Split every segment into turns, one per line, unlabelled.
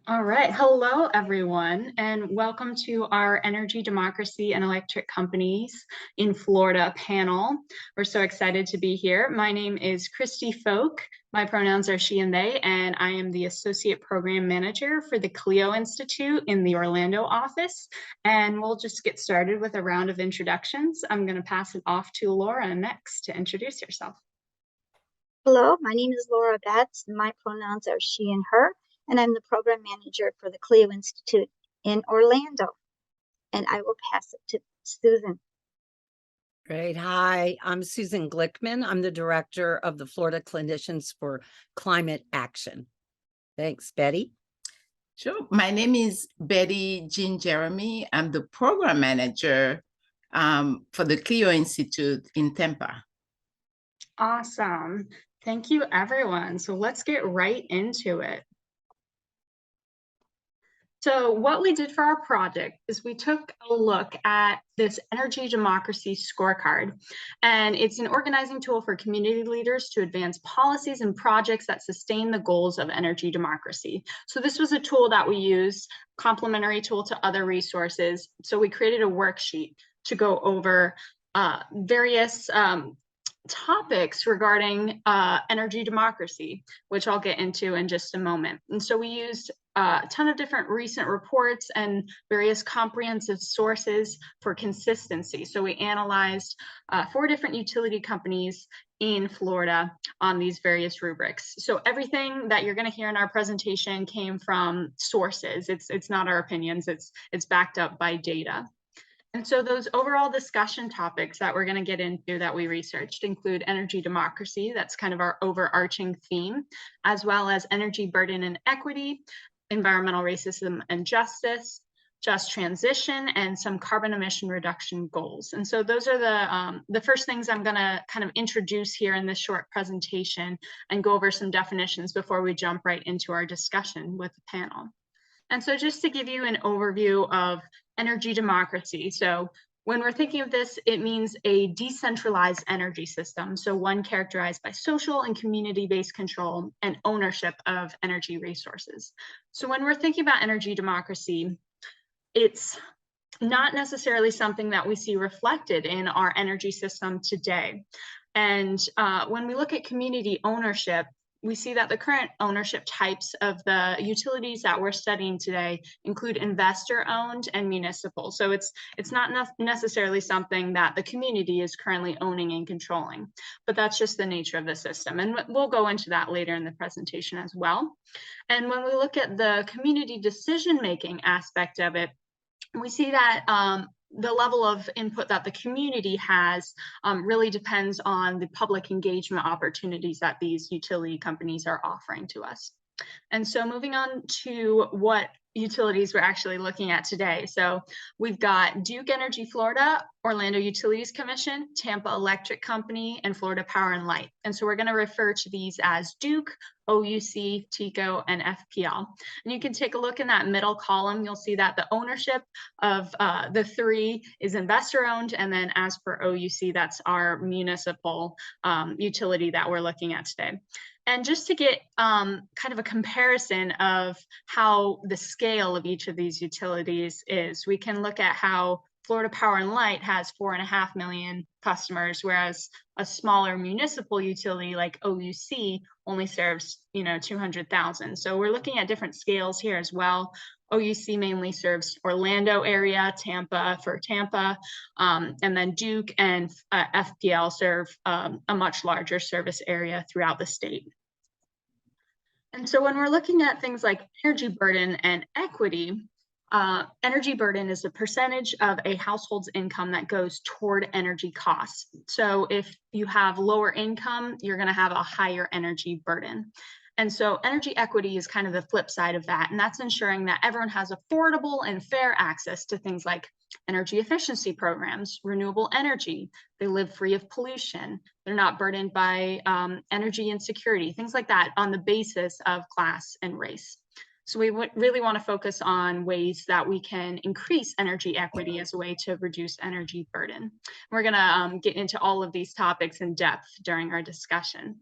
All right. Hello, everyone, and welcome to our Energy, Democracy, and Electric Companies in Florida panel. We're so excited to be here. My name is Christy Folk. My pronouns are she and they, and I am the Associate Program Manager for the CLEO Institute in the Orlando office. And we'll just get started with a round of introductions. I'm going to pass it off to Laura next to introduce yourself.
Hello, my name is Laura Betts. My pronouns are she and her, and I'm the program manager for the CLEO Institute in Orlando. And I will pass it to Susan.
Great. Hi, I'm Susan Glickman. I'm the director of the Florida Clinicians for Climate Action. Thanks, Betty.
Sure. My name is Betty Jean Jeremy. I'm the program manager for the CLEO Institute in Tampa.
Awesome. Thank you, everyone. So let's get right into it. So what we did for our project is we took a look at this Energy Democracy Scorecard, and it's an organizing tool for community leaders to advance policies and projects that sustain the goals of energy democracy. So this was a tool that we used, complementary tool to other resources. So we created a worksheet to go over various topics regarding energy democracy, which I'll get into in just a moment. And so we used a ton of different recent reports and various comprehensive sources for consistency. So we analyzed 4 different utility companies in Florida on these various rubrics. So everything that you're going to hear in our presentation came from sources. It's not our opinions, it's backed up by data. And so those overall discussion topics that we're going to get into that we researched include energy democracy, that's kind of our overarching theme, as well as energy burden and equity, environmental racism and justice, just transition, and some carbon emission reduction goals. And so those are the first things I'm going to kind of introduce here in this short presentation and go over some definitions before we jump right into our discussion with the panel. And so just to give you an overview of energy democracy. So when we're thinking of this, it means a decentralized energy system. So one characterized by social and community-based control and ownership of energy resources. So when we're thinking about energy democracy, it's not necessarily something that we see reflected in our energy system today. And when we look at community ownership, we see that the current ownership types of the utilities that we're studying today include investor-owned and municipal. So it's not necessarily something that the community is currently owning and controlling, but that's just the nature of the system. And we'll go into that later in the presentation as well. And when we look at the community decision-making aspect of it, we see that the level of input that the community has really depends on the public engagement opportunities that these utility companies are offering to us. And so moving on to what utilities we're actually looking at today. So we've got Duke Energy Florida, Orlando Utilities Commission, Tampa Electric Company, and Florida Power and Light. And so we're going to refer to these as Duke, OUC, TECO, and FPL. And you can take a look in that middle column. You'll see that the ownership of the 3 is investor-owned, and then as per OUC, that's our municipal utility that we're looking at today. And just to get kind of a comparison of how the scale of each of these utilities is, we can look at how Florida Power and Light has 4.5 million customers, whereas a smaller municipal utility like OUC only serves, 200,000. So we're looking at different scales here as well. OUC mainly serves Orlando area, Tampa for Tampa, and then Duke and FPL serve a much larger service area throughout the state. And so when we're looking at things like energy burden and equity, energy burden is the percentage of a household's income that goes toward energy costs. So if you have lower income, you're going to have a higher energy burden. And so energy equity is kind of the flip side of that. And that's ensuring that everyone has affordable and fair access to things like energy efficiency programs, renewable energy. They live free of pollution. They're not burdened by energy insecurity, things like that on the basis of class and race. So we really want to focus on ways that we can increase energy equity as a way to reduce energy burden. We're going to get into all of these topics in depth during our discussion.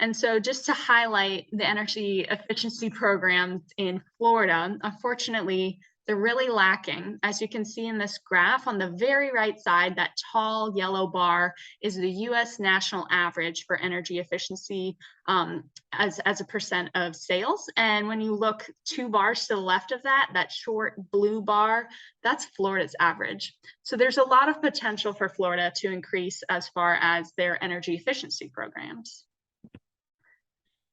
And so just to highlight the energy efficiency programs in Florida, unfortunately, they're really lacking. As you can see in this graph on the very right side, that tall yellow bar is the US national average for energy efficiency as a percent of sales. And when you look 2 bars to the left of that, that short blue bar, that's Florida's average. So there's a lot of potential for Florida to increase as far as their energy efficiency programs.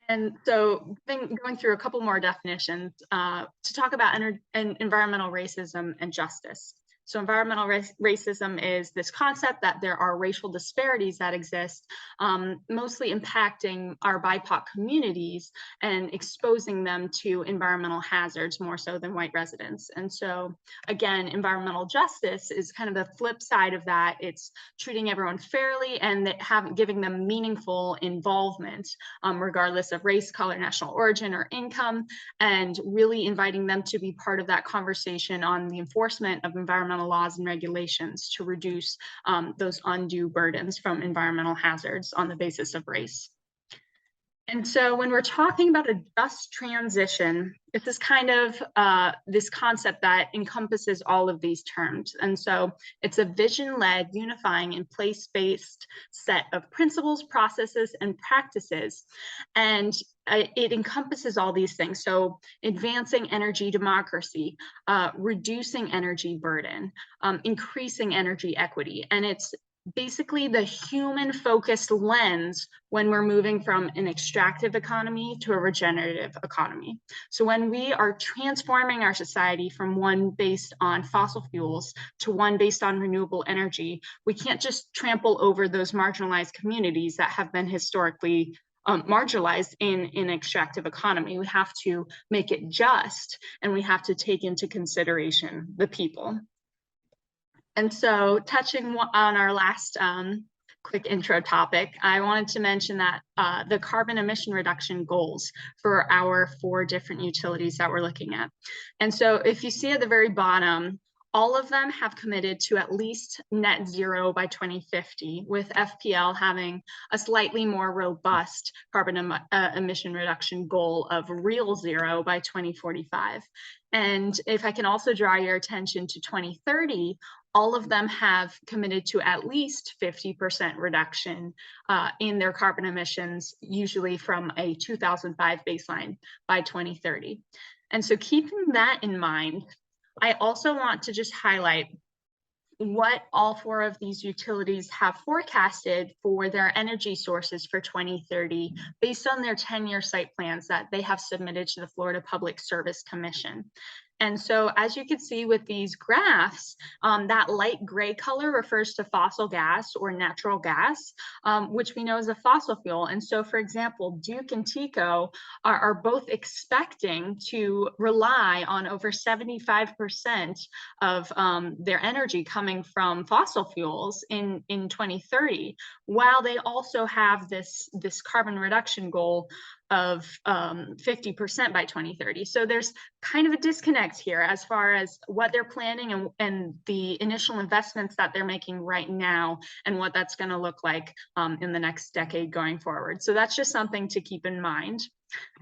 And so going through a couple more definitions to talk about environmental racism and justice. So environmental racism is this concept that there are racial disparities that exist, mostly impacting our BIPOC communities and exposing them to environmental hazards more so than white residents. And so again, environmental justice is kind of the flip side of that. It's treating everyone fairly and giving them meaningful involvement, regardless of race, color, national origin, or income, and really inviting them to be part of that conversation on the enforcement of environmental laws and regulations to reduce those undue burdens from environmental hazards on the basis of race. And so when we're talking about a just transition, it's this kind of this concept that encompasses all of these terms. And so it's a vision-led, unifying, and place-based set of principles, processes, and practices. And it encompasses all these things. So advancing energy democracy, reducing energy burden, increasing energy equity. And it's basically the human-focused lens when we're moving from an extractive economy to a regenerative economy. So when we are transforming our society from one based on fossil fuels to one based on renewable energy, we can't just trample over those marginalized communities that have been historically marginalized in an extractive economy. We have to make it just, and we have to take into consideration the people. And so touching on our last quick intro topic, I wanted to mention that the carbon emission reduction goals for our 4 different utilities that we're looking at. And so if you see at the very bottom, all of them have committed to at least net zero by 2050, with FPL having a slightly more robust carbon emission reduction goal of real zero by 2045. And if I can also draw your attention to 2030, all of them have committed to at least 50% reduction in their carbon emissions, usually from a 2005 baseline by 2030. And so keeping that in mind, I also want to just highlight what all 4 of these utilities have forecasted for their energy sources for 2030 based on their 10-year site plans that they have submitted to the Florida Public Service Commission. And so as you can see with these graphs, that light gray color refers to fossil gas or natural gas, which we know is a fossil fuel. And so, for example, Duke and TECO are both expecting to rely on over 75% of their energy coming from fossil fuels in 2030, while they also have this carbon reduction goal of 50% by 2030. So there's kind of a disconnect here as far as what they're planning and the initial investments that they're making right now and what that's going to look like in the next decade going forward. So that's just something to keep in mind.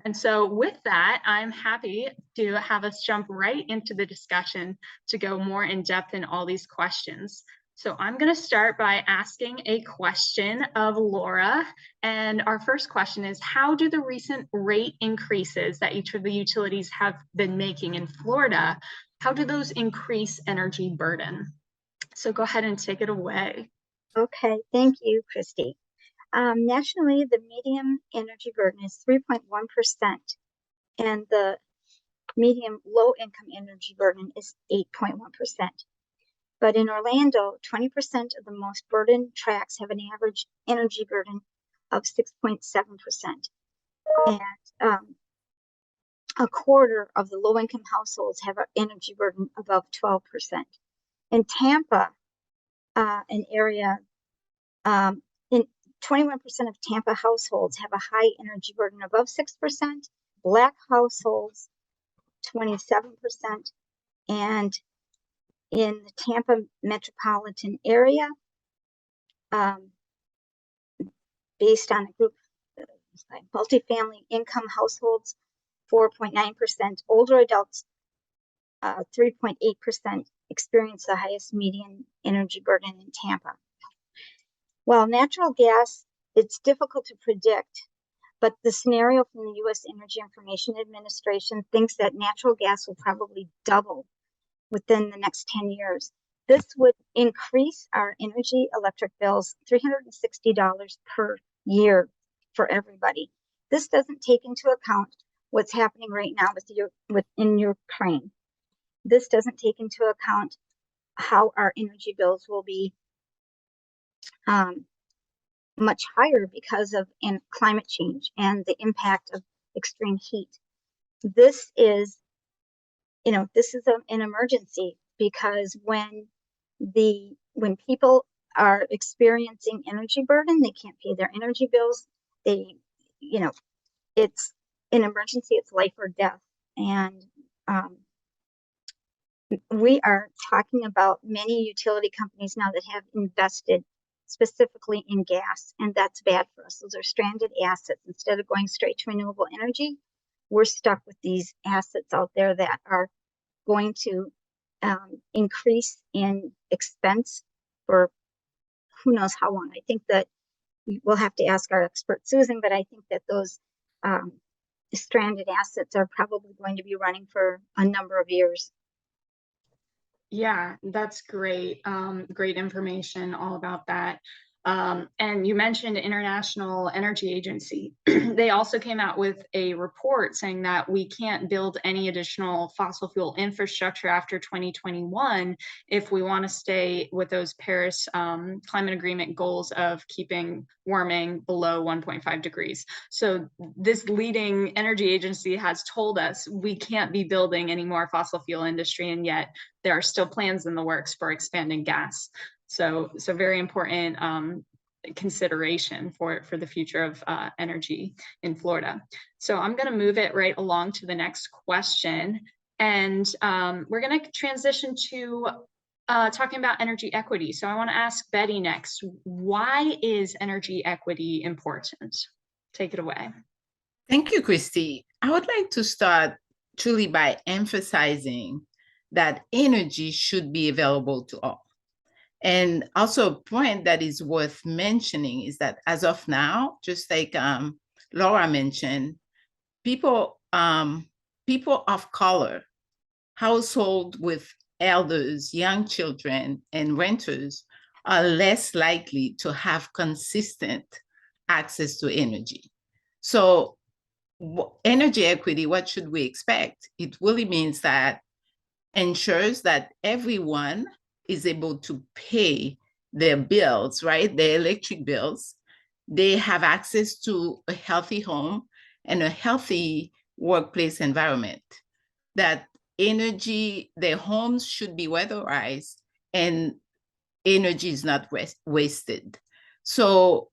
And so with that, I'm happy to have us jump right into the discussion to go more in depth in all these questions. So I'm going to start by asking a question of Laura. And our first question is, how do the recent rate increases that each of the utilities have been making in Florida, how do those increase energy burden? So go ahead and take it away.
Okay, thank you, Christy. Nationally, the median energy burden is 3.1%, and the medium low-income energy burden is 8.1%. But in Orlando, 20% of the most burdened tracts have an average energy burden of 6.7%. And a quarter of the low-income households have an energy burden above 12%. In Tampa, an area, 21% of Tampa households have a high energy burden above 6%, Black households, 27%, and in the Tampa metropolitan area, based on a group Multifamily income households, 4.9%. Older adults, 3.8% experience the highest median energy burden in Tampa. While natural gas, it's difficult to predict, but the scenario from the U.S. Energy Information Administration thinks that natural gas will probably double within the next 10 years. This would increase our energy electric bills $360 per year for everybody. This doesn't take into account what's happening right now in Ukraine. This doesn't take into account how our energy bills will be much higher because of climate change and the impact of extreme heat. This is, an emergency, because when people are experiencing energy burden, they can't pay their energy bills. It's an emergency. It's life or death. And we are talking about many utility companies now that have invested specifically in gas, and that's bad for us. Those are stranded assets. Instead of going straight to renewable energy, we're stuck with these assets out there that are going to increase in expense for who knows how long. I think that we'll have to ask our expert Susan, but I think that those stranded assets are probably going to be running for a number of years.
Yeah, that's great. Great information all about that. And you mentioned International Energy Agency. They also came out with a report saying that we can't build any additional fossil fuel infrastructure after 2021 if we want to stay with those Paris climate agreement goals of keeping warming below 1.5 degrees. So this leading energy agency has told us we can't be building any more fossil fuel industry, and yet there are still plans in the works for expanding gas. So very important consideration for the future of energy in Florida. So I'm going to move it right along to the next question. And we're going to transition to talking about energy equity. So I want to ask Betty next. Why is energy equity important? Take it away.
Thank you, Christy. I would like to start truly by emphasizing that energy should be available to all. And also a point that is worth mentioning is that as of now, just like Laura mentioned, people of color, households with elders, young children, and renters are less likely to have consistent access to energy. So energy equity, what should we expect? It really means that ensures that everyone is able to pay their bills, right? Their electric bills. They have access to a healthy home and a healthy workplace environment. That energy, their homes should be weatherized and energy is not wasted. So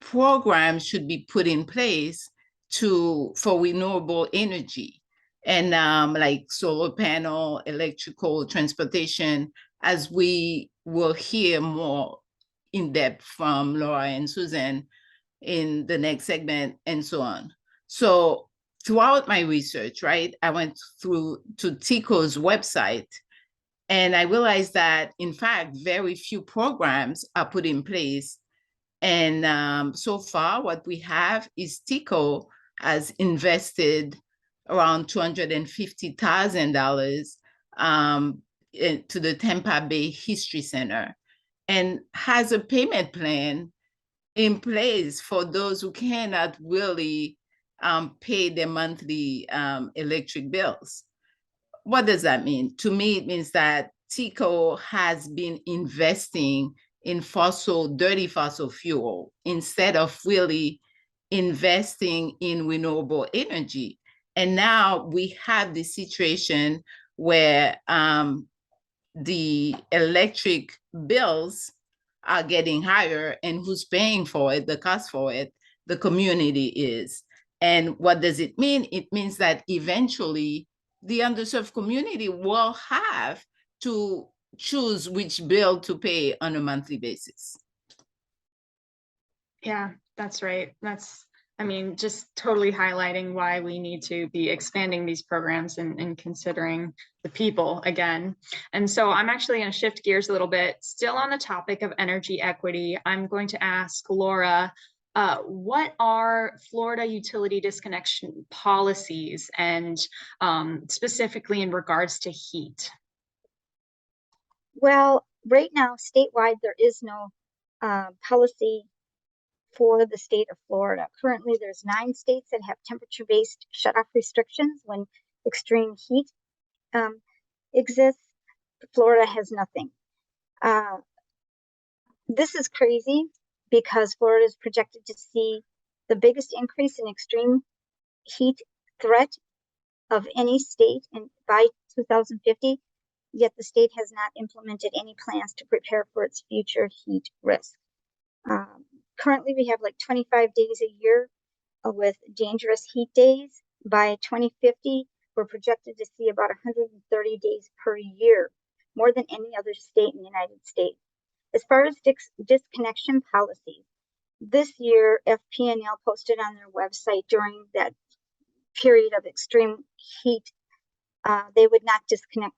programs should be put in place for renewable energy, and like solar panel, electrical, transportation, as we will hear more in depth from Laura and Susan in the next segment, and so on. So throughout my research, right, I went through to TECO's website, and I realized that, in fact, very few programs are put in place. And so far, what we have is TECO has invested around $250,000 to the Tampa Bay History Center, and has a payment plan in place for those who cannot really pay their monthly electric bills. What does that mean? To me, it means that TECO has been investing in dirty fossil fuel instead of really investing in renewable energy. And now we have this situation where the electric bills are getting higher, and who's paying for it, the cost for it? The community is. And what does it mean? It means that eventually the underserved community will have to choose which bill to pay on a monthly basis.
Yeah, that's right. That's I mean, just totally highlighting why we need to be expanding these programs and considering the people again. And so I'm actually going to shift gears a little bit. Still on the topic of energy equity, I'm going to ask Laura, what are Florida utility disconnection policies, and specifically in regards to heat?
Well, right now, statewide, there is no policy for the state of Florida. Currently, there's 9 states that have temperature-based shutoff restrictions when extreme heat exists. Florida has nothing. This is crazy because Florida is projected to see the biggest increase in extreme heat threat of any state by 2050, yet the state has not implemented any plans to prepare for its future heat risk. Currently, we have like 25 days a year with dangerous heat days. By 2050, we're projected to see about 130 days per year, more than any other state in the United States. As far as disconnection policies, this year, FPNL posted on their website during that period of extreme heat, they would not disconnect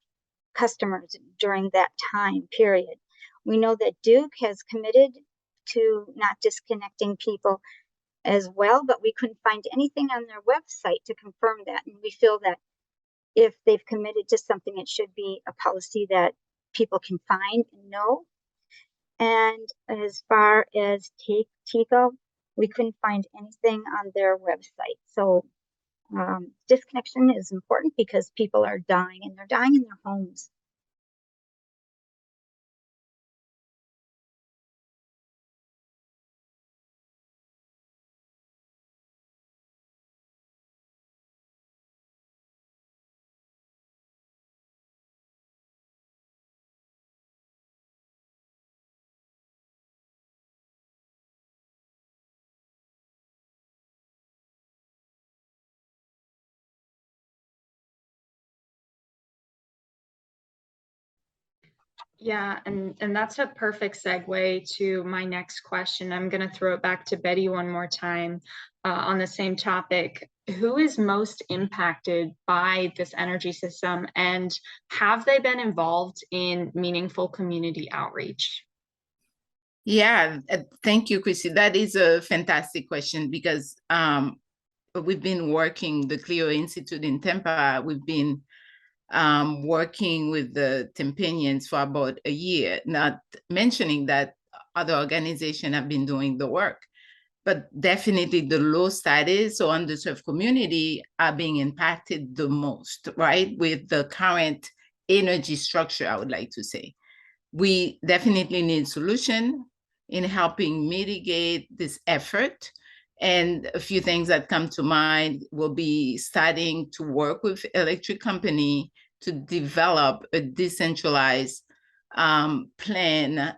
customers during that time period. We know that Duke has committed to not disconnecting people as well, but we couldn't find anything on their website to confirm that. And we feel that if they've committed to something, it should be a policy that people can find and know. And as far as TECO, we couldn't find anything on their website. So disconnection is important because people are dying, and they're dying in their homes.
Yeah, and that's a perfect segue to my next question. I'm going to throw it back to Betty one more time on the same topic. Who is most impacted by this energy system, and have they been involved in meaningful community outreach?
Yeah, thank you, Chrissy. That is a fantastic question because we've been working, the CLEO Institute in Tampa, we've been working with the Tampanians for about a year, not mentioning that other organizations have been doing the work. But definitely the low status or underserved community are being impacted the most, right? With the current energy structure, I would like to say. We definitely need solution in helping mitigate this effort. And a few things that come to mind will be starting to work with electric company to develop a decentralized plan.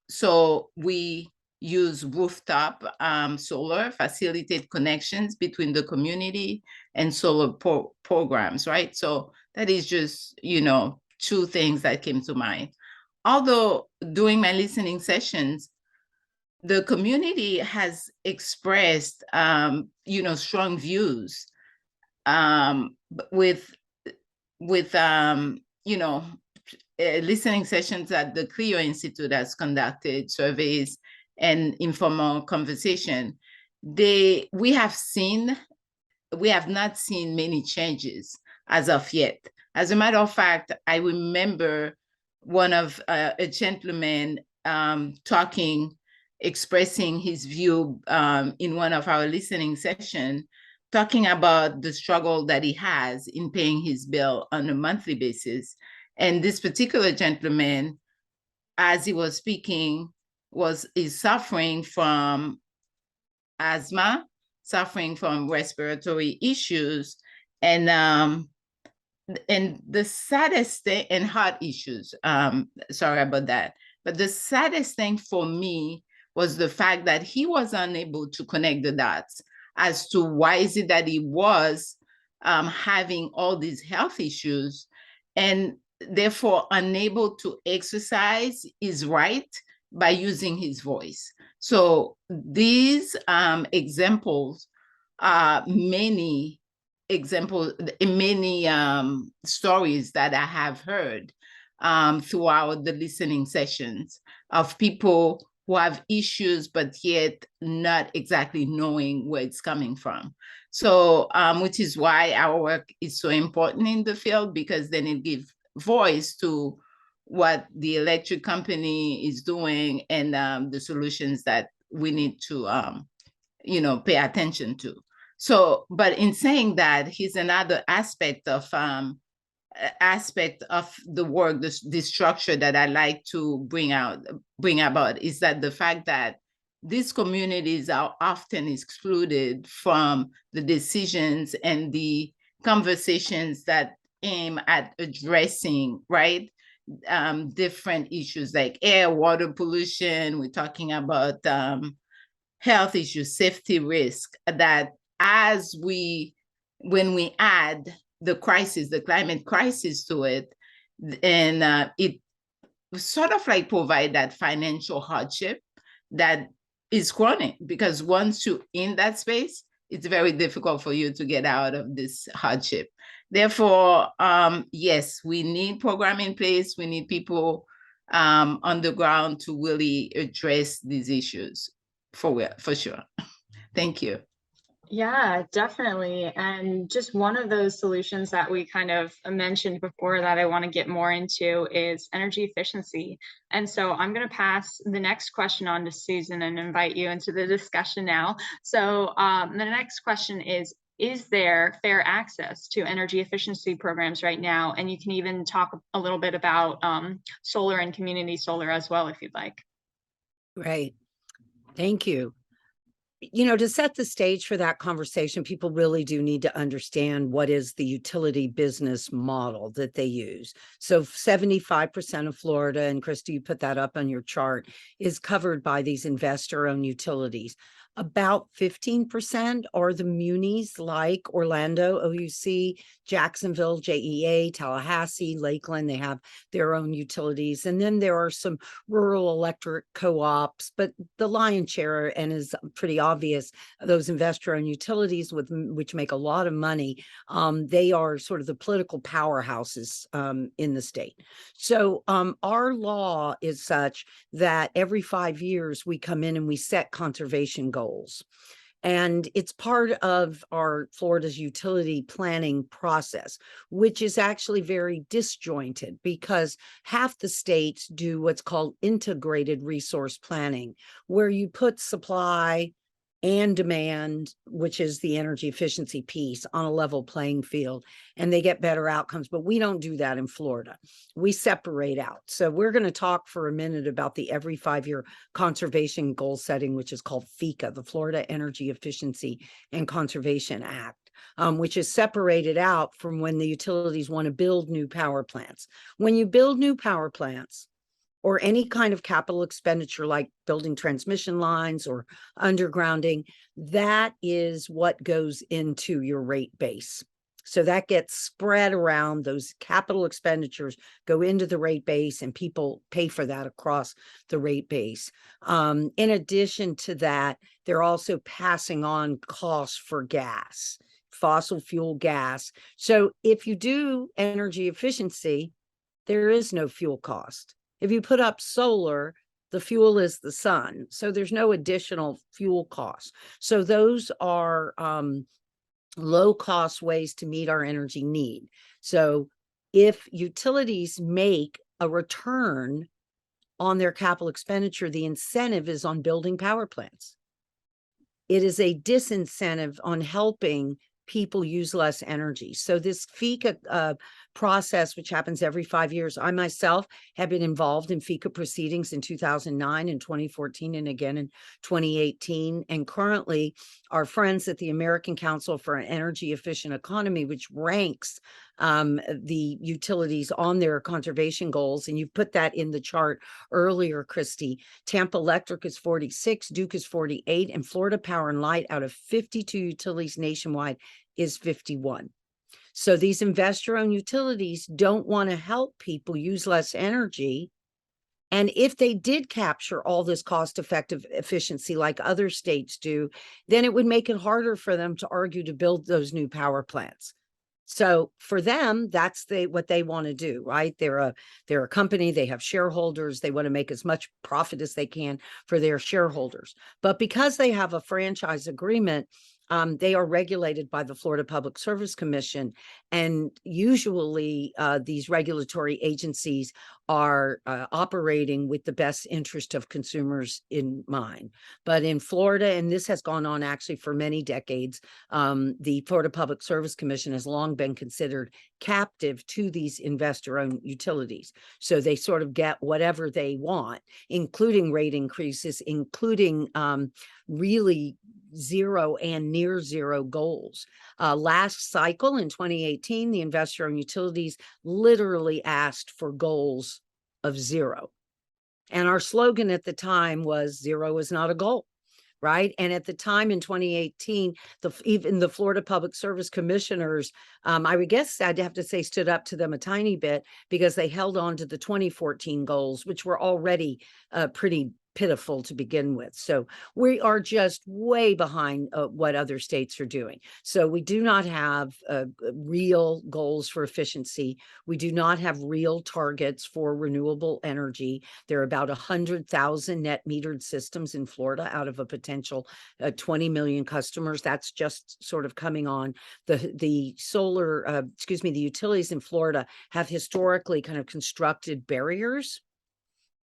So we use rooftop solar, facilitate connections between the community and solar programs, right? So that is just, 2 things that came to mind. Although during my listening sessions, the community has expressed, strong views with listening sessions that the CLEO Institute has conducted, surveys, and informal conversation. We have not seen many changes as of yet. As a matter of fact, I remember a gentleman expressing his view in one of our listening sessions, talking about the struggle that he has in paying his bill on a monthly basis. And this particular gentleman, as he was speaking, is suffering from asthma, suffering from respiratory issues, and the saddest thing, and heart issues. Sorry about that. But the saddest thing for me was the fact that he was unable to connect the dots as to why is it that he was having all these health issues, and therefore unable to exercise his right by using his voice. So these examples many examples, many stories that I have heard throughout the listening sessions of people who have issues, but yet not exactly knowing where it's coming from. So, which is why our work is so important in the field, because then it gives voice to what the electric company is doing and the solutions that we need to, pay attention to. So, but in saying that, here's another aspect of the work, the structure that I like to bring about is that the fact that these communities are often excluded from the decisions and the conversations that aim at addressing, right, different issues like air, water pollution. We're talking about health issues, safety risk, that when we add the crisis, the climate crisis to it, and it sort of like provide that financial hardship that is chronic, because once you're in that space, it's very difficult for you to get out of this hardship. Therefore, yes, we need program in place. We need people on the ground to really address these issues for sure. Thank you.
Yeah, definitely. And just one of those solutions that we kind of mentioned before that I want to get more into is energy efficiency. And so I'm going to pass the next question on to Susan and invite you into the discussion now. So the next question is there fair access to energy efficiency programs right now? And you can even talk a little bit about solar and community solar as well, if you'd like.
Great. Thank you. To set the stage for that conversation, people really do need to understand what is the utility business model that they use. So 75% of Florida, and Christy, you put that up on your chart, is covered by these investor-owned utilities. About 15% are the munis like Orlando, OUC, Jacksonville, JEA, Tallahassee, Lakeland. They have their own utilities. And then there are some rural electric co-ops, but the lion's share, and is pretty obvious, those investor-owned utilities which make a lot of money, they are sort of the political powerhouses in the state. So our law is such that every 5 years we come in and we set conservation goals. And it's part of our Florida's utility planning process, which is actually very disjointed because half the states do what's called integrated resource planning, where you put supply and demand, which is the energy efficiency piece, on a level playing field, and they get better outcomes. But we don't do that in Florida. We separate out. So we're going to talk for a minute about the every 5-year conservation goal setting, which is called FECA, the Florida Energy Efficiency and Conservation Act, which is separated out from when the utilities want to build new power plants. When you build new power plants, or any kind of capital expenditure like building transmission lines or undergrounding, that is what goes into your rate base. So that gets spread around. Those capital expenditures go into the rate base and people pay for that across the rate base. In addition to that, they're also passing on costs for gas, fossil fuel gas. So if you do energy efficiency, there is no fuel cost. If you put up solar, the fuel is the sun. So there's no additional fuel costs. So those are low cost ways to meet our energy need. So if utilities make a return on their capital expenditure, the incentive is on building power plants. It is a disincentive on helping people use less energy. So this FECA process, which happens every 5 years, I myself have been involved in FECA proceedings in 2009 and 2014 and again in 2018. And currently our friends at the American Council for an Energy Efficient Economy, which ranks the utilities on their conservation goals, and you put that in the chart earlier, Christy. Tampa Electric is 46, Duke is 48, and Florida Power and Light, out of 52 utilities nationwide, is 51. So these investor-owned utilities don't want to help people use less energy, And if they did capture all this cost-effective efficiency like other states do, then it would make it harder for them to argue to build those new power plants. So for them, that's what they want to do, right? They're a company, they have shareholders, they want to make as much profit as they can for their shareholders. But because they have a franchise agreement, they are regulated by the Florida Public Service Commission. And usually these regulatory agencies are operating with the best interest of consumers in mind. But in Florida, and this has gone on actually for many decades, the Florida Public Service Commission has long been considered captive to these investor-owned utilities. So they sort of get whatever they want, including rate increases, including really zero and near zero goals. Last cycle in 2018, the investor-owned utilities literally asked for goals of zero. And our slogan at the time was zero is not a goal. Right. And at the time in 2018, even the Florida Public Service Commissioners, I would guess I'd have to say stood up to them a tiny bit because they held on to the 2014 goals, which were already pretty pitiful to begin with. So we are just way behind what other states are doing. So we do not have real goals for efficiency. We do not have real targets for renewable energy. There are about 100,000 net metered systems in Florida out of a potential 20 million customers. That's just sort of coming on. The utilities in Florida have historically kind of constructed barriers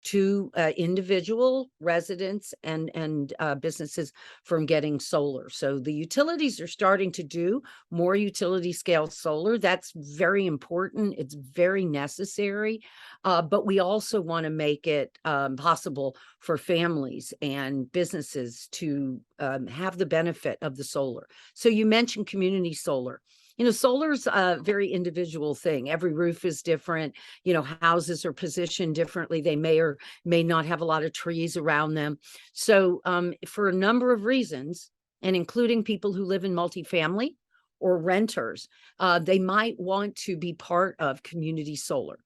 to individual residents and businesses from getting solar. So the utilities are starting to do more utility scale solar. That's very important. It's very necessary. But we also want to make it possible for families and businesses to have the benefit of the solar. So you mentioned community solar. You know, solar's a very individual thing. Every roof is different. You know, houses are positioned differently. They may or may not have a lot of trees around them. So for a number of reasons, and including people who live in multifamily or renters, they might want to be part of community solar.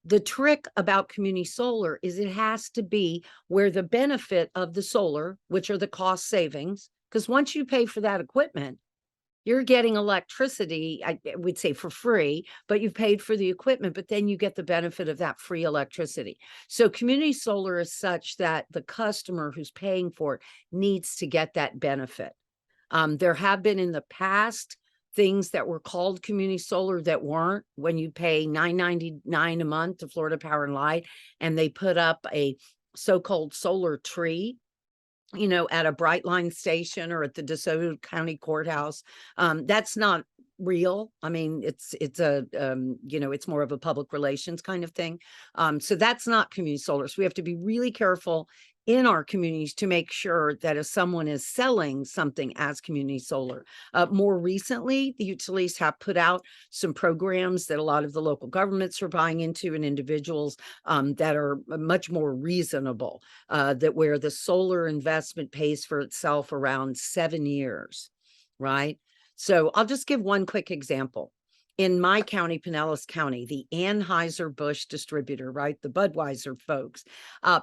The trick about community solar is it has to be where the benefit of the solar, which are the cost savings, because once you pay for that equipment, you're getting electricity, I would say for free, but you've paid for the equipment, but then you get the benefit of that free electricity. So community solar is such that the customer who's paying for it needs to get that benefit. There have been in the past things that were called community solar that weren't, when you pay $9.99 a month to Florida Power and Light, and they put up a so-called solar tree, you know, at a Brightline station or at the DeSoto County Courthouse. That's not real. I mean, it's a, you know, it's more of a public relations kind of thing. So that's not community solar. So we have to be really careful in our communities to make sure that if someone is selling something as community solar. More recently, the utilities have put out some programs that a lot of the local governments are buying into, and individuals that are much more reasonable, that where the solar investment pays for itself around 7 years, right? So I'll just give one quick example. In my county, Pinellas County, the Anheuser-Busch distributor, right, the Budweiser folks,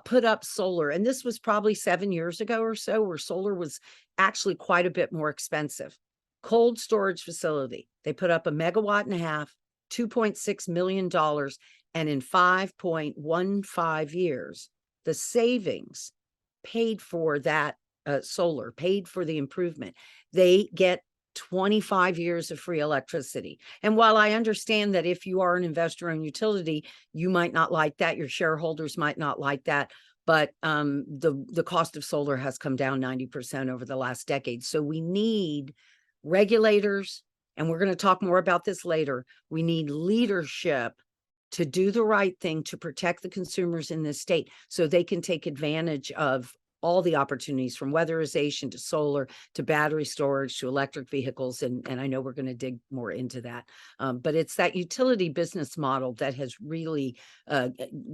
put up solar. And this was probably 7 years ago or so, where solar was actually quite a bit more expensive. Cold storage facility. They put up 1.5 megawatts, $2.6 million. And in 5.15 years, the savings paid for that solar, paid for the improvement. They get 25 years of free electricity. And while I understand that if you are an investor-owned utility, you might not like that, your shareholders might not like that, but the cost of solar has come down 90% over the last decade. So we need regulators, and we're going to talk more about this later. We need leadership to do the right thing to protect the consumers in this state so they can take advantage of all the opportunities, from weatherization to solar to battery storage to electric vehicles. And I know we're going to dig more into that. But it's that utility business model that has really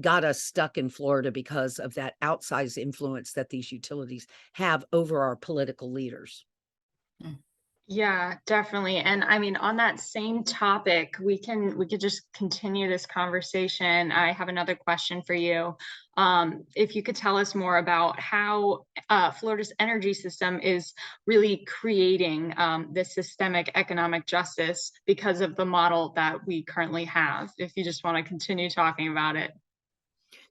got us stuck in Florida because of that outsized influence that these utilities have over our political leaders.
Yeah, definitely. And I mean, on that same topic, we could just continue this conversation. I have another question for you. If you could tell us more about how Florida's energy system is really creating this systemic economic justice because of the model that we currently have. If you just want to continue talking about it.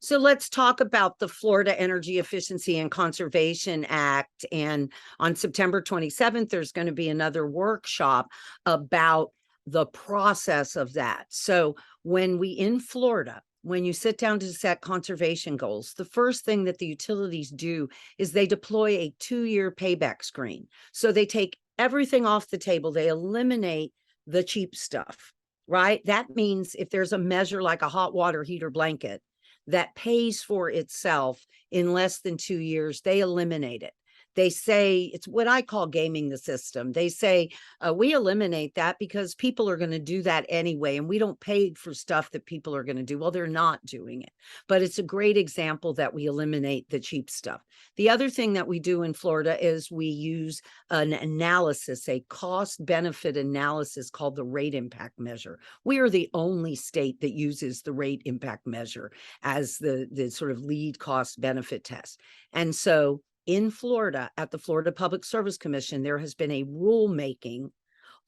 So let's talk about the Florida Energy Efficiency and Conservation Act. And on September 27th, there's going to be another workshop about the process of that. So when in Florida, when you sit down to set conservation goals, the first thing that the utilities do is they deploy a 2-year payback screen. So they take everything off the table. They eliminate the cheap stuff, right? That means if there's a measure like a hot water heater blanket that pays for itself in less than 2 years, they eliminate it. They say it's what I call gaming the system. They say we eliminate that because people are going to do that anyway, and we don't pay for stuff that people are going to do. Well, they're not doing it, but it's a great example that we eliminate the cheap stuff. The other thing that we do in Florida is we use an analysis, a cost benefit analysis called the rate impact measure. We are the only state that uses the rate impact measure as the sort of lead cost benefit test. And so in Florida, at the Florida Public Service Commission, there has been a rulemaking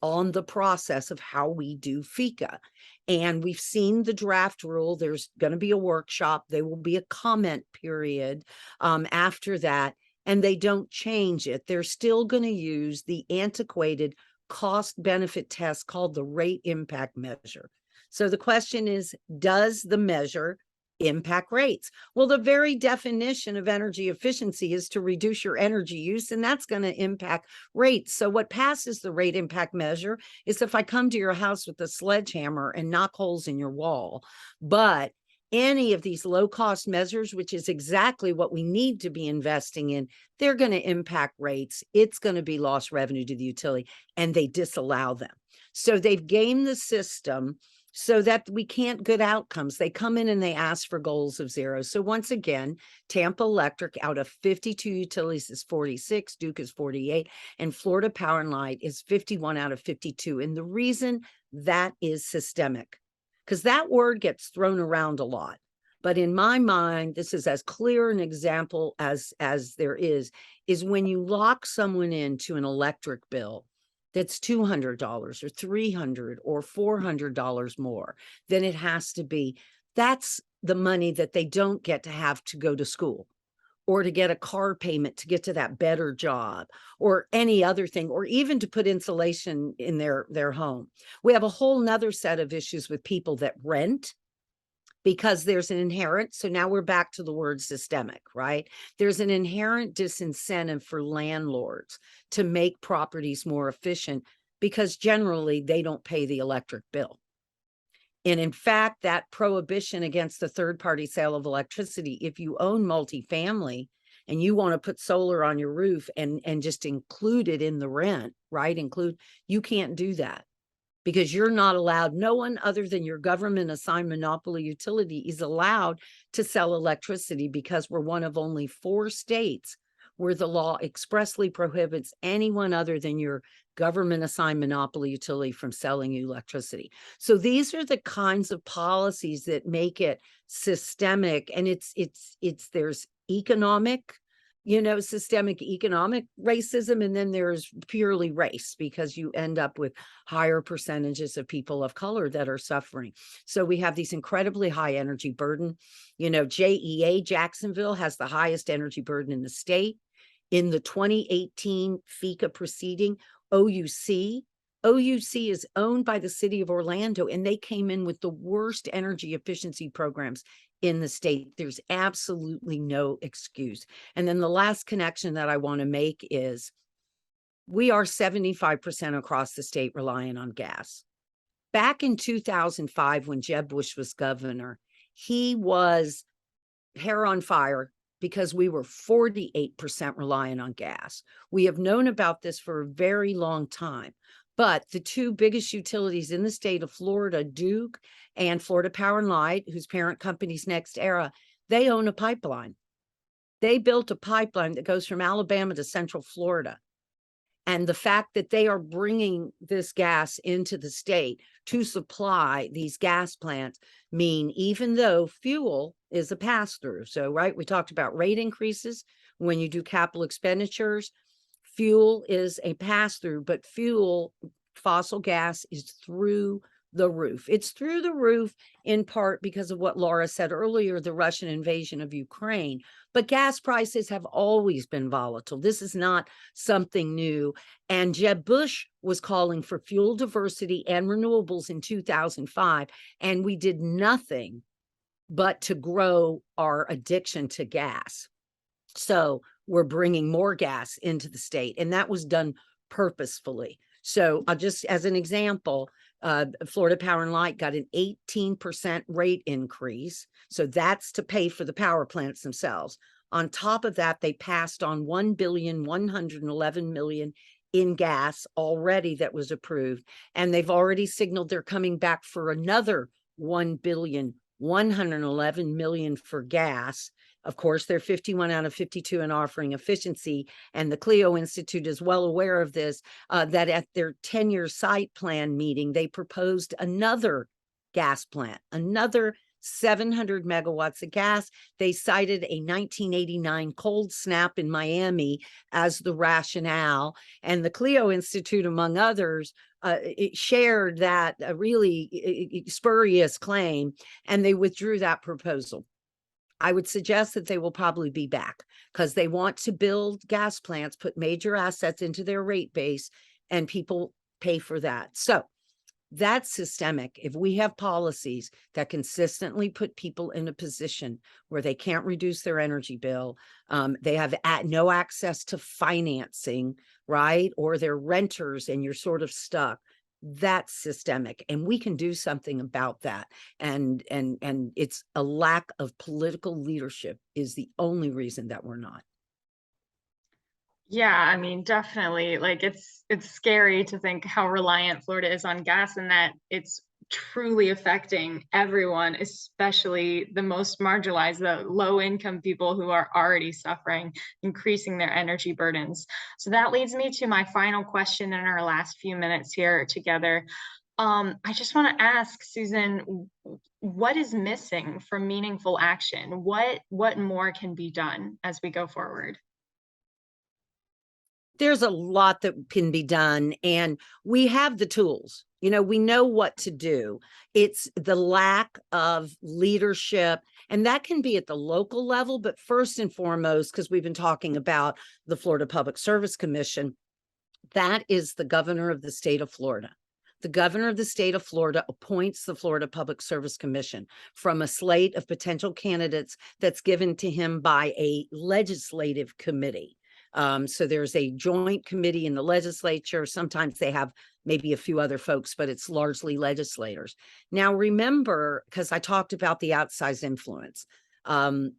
on the process of how we do FECA. And we've seen the draft rule. There's going to be a workshop. There will be a comment period after that, and they don't change it. They're still going to use the antiquated cost benefit test called the rate impact measure. So the question is, does the measure impact rates? Well, the very definition of energy efficiency is to reduce your energy use, and that's going to impact rates. So what passes the rate impact measure is if I come to your house with a sledgehammer and knock holes in your wall. But any of these low-cost measures, which is exactly what we need to be investing in, they're going to impact rates. It's going to be lost revenue to the utility, and they disallow them. So they've gamed the system so that we can't get outcomes. They come in and they ask for goals of 0. So once again, Tampa Electric out of 52 utilities is 46, Duke is 48, and Florida Power and Light is 51 out of 52. And the reason that is systemic, because that word gets thrown around a lot. But in my mind, this is as clear an example as there is when you lock someone into an electric bill that's $200 or $300 or $400 more than it has to be. That's the money that they don't get to have to go to school or to get a car payment to get to that better job or any other thing, or even to put insulation in their home. We have a whole nother set of issues with people that rent, because there's an inherent, so now we're back to the word systemic, right? There's an inherent disincentive for landlords to make properties more efficient because generally they don't pay the electric bill. And in fact, that prohibition against the third-party sale of electricity, if you own multifamily and you want to put solar on your roof and just include it in the rent, right? You can't do that, because you're not allowed, no one other than your government assigned monopoly utility is allowed to sell electricity, because we're one of only 4 states where the law expressly prohibits anyone other than your government assigned monopoly utility from selling you electricity. So these are the kinds of policies that make it systemic, and there's economic, systemic economic racism, and then there's purely race, because you end up with higher percentages of people of color that are suffering. So we have these incredibly high energy burden. JEA, Jacksonville, has the highest energy burden in the state. In the 2018 FECA proceeding, OUC is owned by the city of Orlando, and they came in with the worst energy efficiency programs in the state. There's absolutely no excuse. And then the last connection that I want to make is we are 75% across the state reliant on gas. Back in 2005, when Jeb Bush was governor, he was hair on fire because we were 48% reliant on gas. We have known about this for a very long time. But the 2 biggest utilities in the state of Florida, Duke and Florida Power and Light, whose parent company's NextEra, they own a pipeline. They built a pipeline that goes from Alabama to Central Florida. And the fact that they are bringing this gas into the state to supply these gas plants mean even though fuel is a pass-through. So, right, we talked about rate increases when you do capital expenditures. Fuel is a pass-through, but fossil gas is through the roof. It's through the roof in part because of what Laura said earlier, the Russian invasion of Ukraine. But gas prices have always been volatile. This is not something new. And Jeb Bush was calling for fuel diversity and renewables in 2005, and we did nothing but to grow our addiction to gas. So we're bringing more gas into the state, and that was done purposefully. So I'll just, as an example, Florida Power and Light got an 18% rate increase. So that's to pay for the power plants themselves. On top of that, they passed on $1,111,000,000 in gas already that was approved. And they've already signaled they're coming back for another $1,111,000,000 for gas. Of course, they're 51 out of 52 in offering efficiency. And the CLEO Institute is well aware of this, that at their 10-year site plan meeting, they proposed another gas plant, another 700 megawatts of gas. They cited a 1989 cold snap in Miami as the rationale. And the CLEO Institute, among others, it shared that really spurious claim, and they withdrew that proposal. I would suggest that they will probably be back because they want to build gas plants, put major assets into their rate base, and people pay for that. So that's systemic. If we have policies that consistently put people in a position where they can't reduce their energy bill, they have no access to financing, right? Or they're renters and you're sort of stuck. That's systemic, and we can do something about that. And it's a lack of political leadership is the only reason that we're not.
Yeah, I mean, definitely. Like it's scary to think how reliant Florida is on gas and that it's truly affecting everyone, especially the most marginalized, the low income people who are already suffering, increasing their energy burdens. So that leads me to my final question in our last few minutes here together. I just want to ask Susan, what is missing from meaningful action? What more can be done as we go forward?
There's a lot that can be done, and we have the tools. We know what to do. It's the lack of leadership, and that can be at the local level, but first and foremost, because we've been talking about the Florida Public Service Commission, that is the governor of the state of Florida. The governor of the state of Florida appoints the Florida Public Service Commission from a slate of potential candidates that's given to him by a legislative committee. So there's a joint committee in the legislature. Sometimes they have maybe a few other folks, but it's largely legislators. Now, remember, because I talked about the outsized influence, the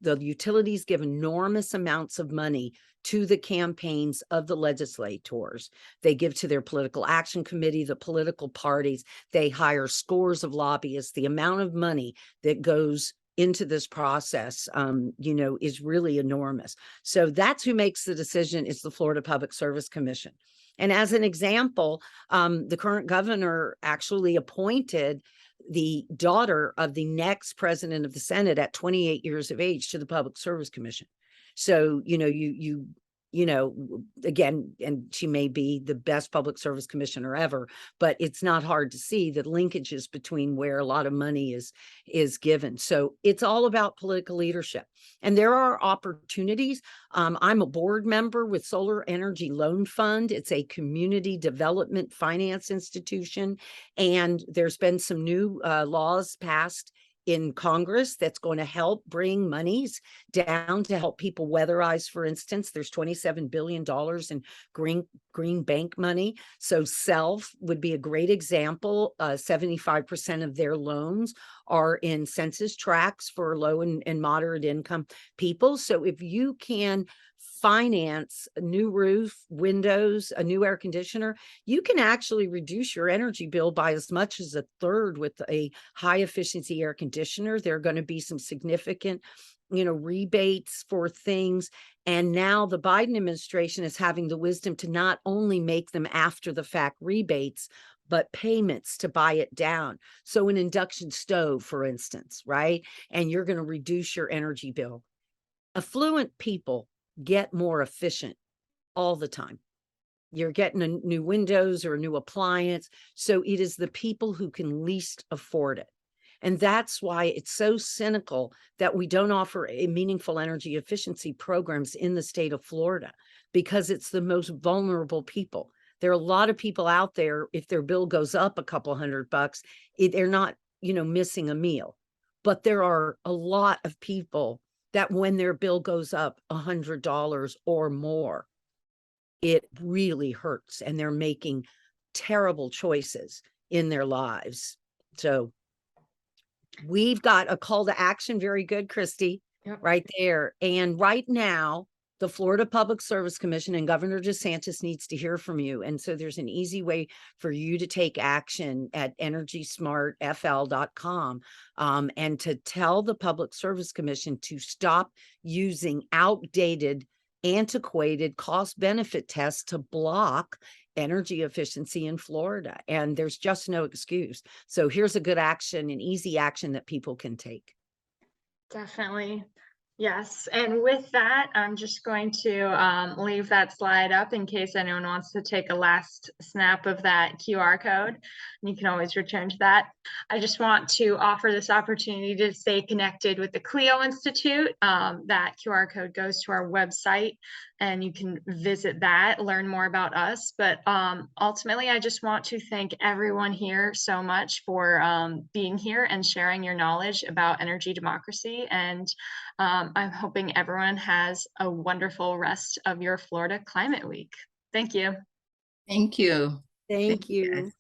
utilities give enormous amounts of money to the campaigns of the legislators. They give to their political action committee, the political parties. They hire scores of lobbyists. The amount of money that goes into this process, is really enormous. So that's who makes the decision. It's the Florida Public Service Commission. And as an example, the current governor actually appointed the daughter of the next president of the Senate at 28 years of age to the Public Service Commission. So, again, and she may be the best public service commissioner ever, but it's not hard to see the linkages between where a lot of money is given. So it's all about political leadership. And there are opportunities. I'm a board member with Solar Energy Loan Fund. It's a community development finance institution. And there's been some new laws passed in Congress that's going to help bring monies down to help people weatherize. For instance, there's $27 billion in green bank money. So SELF would be a great example. 75% of their loans are in census tracts for low and moderate income people. So if you can finance a new roof, windows, a new air conditioner, you can actually reduce your energy bill by as much as a third with a high efficiency air conditioner. There are going to be some significant, rebates for things. And now the Biden administration is having the wisdom to not only make them after the fact rebates, but payments to buy it down. So an induction stove, for instance, right? And you're going to reduce your energy bill. Affluent people get more efficient all the time. You're getting a new windows or a new appliance. So it is the people who can least afford it. And that's why it's so cynical that we don't offer a meaningful energy efficiency programs in the state of Florida, because it's the most vulnerable people. There are a lot of people out there, if their bill goes up a couple $100, they're not, missing a meal. But there are a lot of people that when their bill goes up $100 or more, it really hurts, and they're making terrible choices in their lives. So we've got a call to action. Very good, Christy.
Yep.
Right there. And right now, the Florida Public Service Commission and Governor DeSantis needs to hear from you. And so there's an easy way for you to take action at EnergySmartFL.com and to tell the Public Service Commission to stop using outdated, antiquated cost benefit tests to block energy efficiency in Florida. And there's just no excuse. So here's a good action, an easy action that people can take.
Definitely. Yes. And with that, I'm just going to leave that slide up in case anyone wants to take a last snap of that QR code. You can always return to that. I just want to offer this opportunity to stay connected with the CLEO Institute. That QR code goes to our website, and you can visit that, learn more about us. But ultimately, I just want to thank everyone here so much for being here and sharing your knowledge about energy democracy. And I'm hoping everyone has a wonderful rest of your Florida Climate Week. Thank you.
Thank you.
Thank you.
Guys.